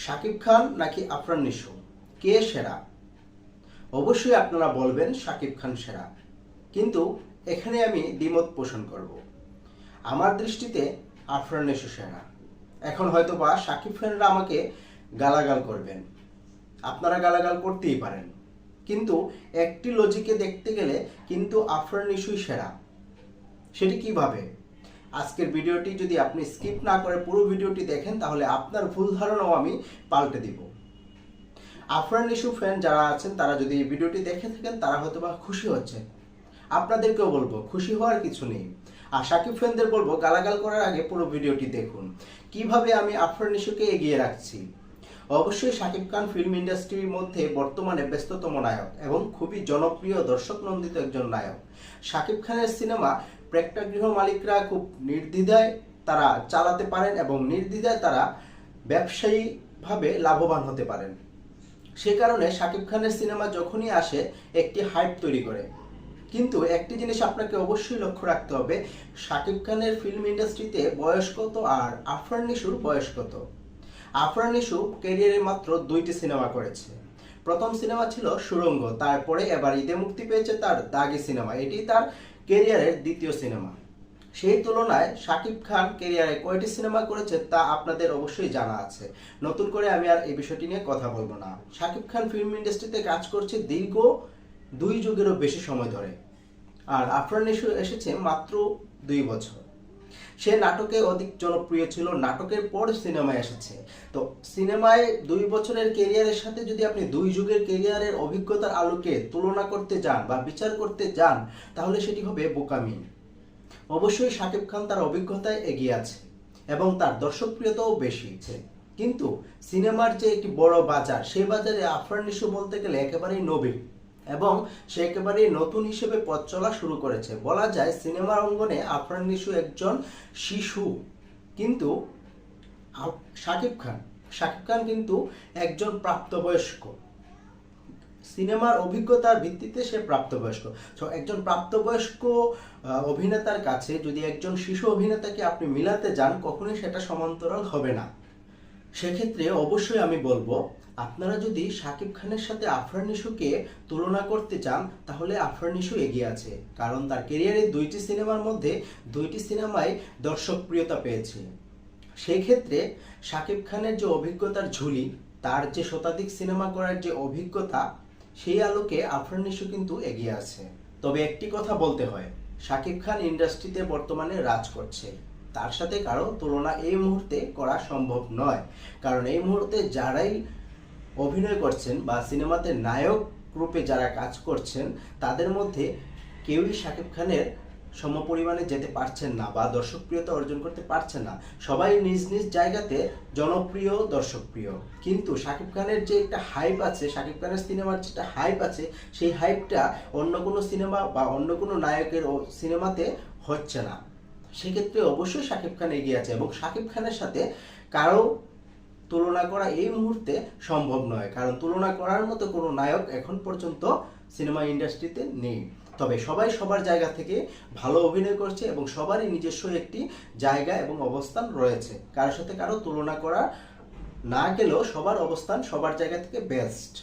শাকিব খান নাকি আফরান নিশো, কে সেরা? অবশ্যই আপনারা বলবেন শাকিব খান সেরা, কিন্তু এখানে আমি দ্বিমত পোষণ করব। আমার দৃষ্টিতে আফরান নিশো সেরা। এখন হয়তো বা শাকিব খানরা আমাকে গালাগাল করবেন, আপনারা গালাগাল করতেই পারেন, কিন্তু একটি লজিকে দেখতে গেলে কিন্তু আফরান নিশোই সেরা। সেটি কিভাবে? আজকের ভিডিওটি যদি আপনি স্কিপ না করে পুরো ভিডিওটি দেখেন তাহলে আপনার ভুল ধারণাও আমি পাল্টে দিব। আফরান নিশো ফ্যান যারা আছেন তারা যদি এই ভিডিওটি দেখে থাকেন তারা হয়তো বা খুশি হচ্ছে, আপনাদেরকেও বলবো খুশি হওয়ার কিছু নেই। আর শাকিব ফ্যানদের বলবো গালাগাল করার আগে পুরো ভিডিওটি দেখুন কিভাবে আমি আফরান নিশোকে এগিয়ে রাখছি। অবশ্যই শাকিব খান ফিল্ম ইন্ডাস্ট্রির মধ্যে বর্তমানে ব্যস্ততম নায়ক এবং খুবই জনপ্রিয় দর্শক নন্দিত একজন নায়ক। শাকিব খানের সিনেমা প্রেক্ষাগৃহ মালিকরা খুব নির্দ্বিধায় তারা চালাতে পারেন এবং নির্দ্বিধায় তারা ব্যবসায়িকভাবে লাভবান হতে পারেন। সে কারণে শাকিব খানের সিনেমা যখনই আসে একটি হাইপ তৈরি করে। কিন্তু একটি জিনিস আপনাকে অবশ্যই লক্ষ্য রাখতে হবে, শাকিব খানের ফিল্ম ইন্ডাস্ট্রিতে বয়স কত আর আফরান নিশোর বয়স কত। আফরান নিশো ক্যারিয়ারে মাত্র 2টি সিনেমা করেছে। প্রথম সিনেমা ছিল সুড়ঙ্গ, তারপরে এবার ঈদে মুক্তি পেয়েছে তার দাগি সিনেমা, এটি তার ক্যারিয়ারের দ্বিতীয় সিনেমা। সেই তুলনায় শাকিব খান ক্যারিয়ারে কয়টি সিনেমা করেছে তা আপনাদের অবশ্যই জানা আছে, নতুন করে আমি আর এই বিষয়টি নিয়ে কথা বলবো না। শাকিব খান ফিল্ম ইন্ডাস্ট্রিতে কাজ করছে দীর্ঘ 2 যুগেরও বেশি সময় ধরে, আর আফরান নিশো এসেছে মাত্র 2 বছর। সে নাটকে অধিক জনপ্রিয় ছিল, নাটকের পর সিনেমায় এসেছে। তো সিনেমায় 2 বছরের ক্যারিয়ারের সাথে যদি আপনি 2 যুগের ক্যারিয়ারের অভিজ্ঞতার আলোকে তুলনা করতে যান বা বিচার করতে যান তাহলে সেটি হবে বোকামি। অবশ্যই শাকিব খান তার অভিজ্ঞতায় এগিয়ে আছে এবং তার দর্শকপ্রিয়তাও বেশি, কিন্তু সিনেমার যে একটি বড় বাজার, সেই বাজারে আফরান নিশো বলতে গেলে একেবারেই নবীন এবং সে একেবারেই নতুন হিসেবে পথ চলা শুরু করেছে। বলা যায় সিনেমার অঙ্গনে আফরান নিশো একজন শিশু, কিন্তু শাকিব খান কিন্তু একজন প্রাপ্তবয়স্ক। সিনেমার অভিজ্ঞতার ভিত্তিতে সে প্রাপ্তবয়স্ক। তো একজন প্রাপ্তবয়স্ক অভিনেতার কাছে যদি একজন শিশু অভিনেতাকে আপনি মিলাতে যান কখনোই সেটা সমান্তরাল হবে না। সেক্ষেত্রে অবশ্যই আমি বলবো আপনারা যদি শাকিব খানের সাথে আফরান নিশোকে তুলনা করতে চান তাহলে আফরান নিশো এগিয়ে আছে, কারণ তার ক্যারিয়ারে 2টি সিনেমার মধ্যে 2টি সিনেমায় দর্শকপ্রিয়তা পেয়েছে। সেই ক্ষেত্রে শাকিব খানের যে অভিজ্ঞতার ঝুলি, তার যে শতাধিক সিনেমা করার যে অভিজ্ঞতা, সেই আলোকে আফরান নিশো কিন্তু এগিয়ে আছে। তবে একটি কথা বলতে হয়, শাকিব খান ইন্ডাস্ট্রিতে বর্তমানে রাজ করছে, তার সাথে কারো তুলনা এই মুহূর্তে করা সম্ভব নয়। কারণ এই মুহূর্তে যারাই অভিনয় করছেন বা সিনেমাতে নায়ক রূপে যারা কাজ করছেন তাদের মধ্যে কেউই শাকিব খানের সমপরিমাণে যেতে পারছেন না বা দর্শকপ্রিয়তা অর্জন করতে পারছেন না। সবাই নিজ নিজ জায়গাতে জনপ্রিয়, দর্শকপ্রিয়, কিন্তু শাকিব খানের যে একটা হাইপ আছে, শাকিব খানের সিনেমার যেটা হাইপ আছে, সেই হাইপটা অন্য কোনো সিনেমা বা অন্য কোনো নায়কের সিনেমাতে হচ্ছে না। সেক্ষেত্রে অবশ্যই শাকিব খান এগিয়ে আছে এবং শাকিব খানের সাথে কারো তুলনা করা এই মুহূর্তে সম্ভব নয়, কারণ তুলনা করার মতো কোনো নায়ক এখন পর্যন্ত সিনেমা ইন্ডাস্ট্রিতে নেই। তবে সবাই সবার জায়গা থেকে ভালো অভিনয় করছে এবং সবারই নিজস্ব একটি জায়গা এবং অবস্থান রয়েছে, কারোর সাথে কারো তুলনা করা না গেলেও সবার অবস্থান সবার জায়গা থেকে বেস্ট।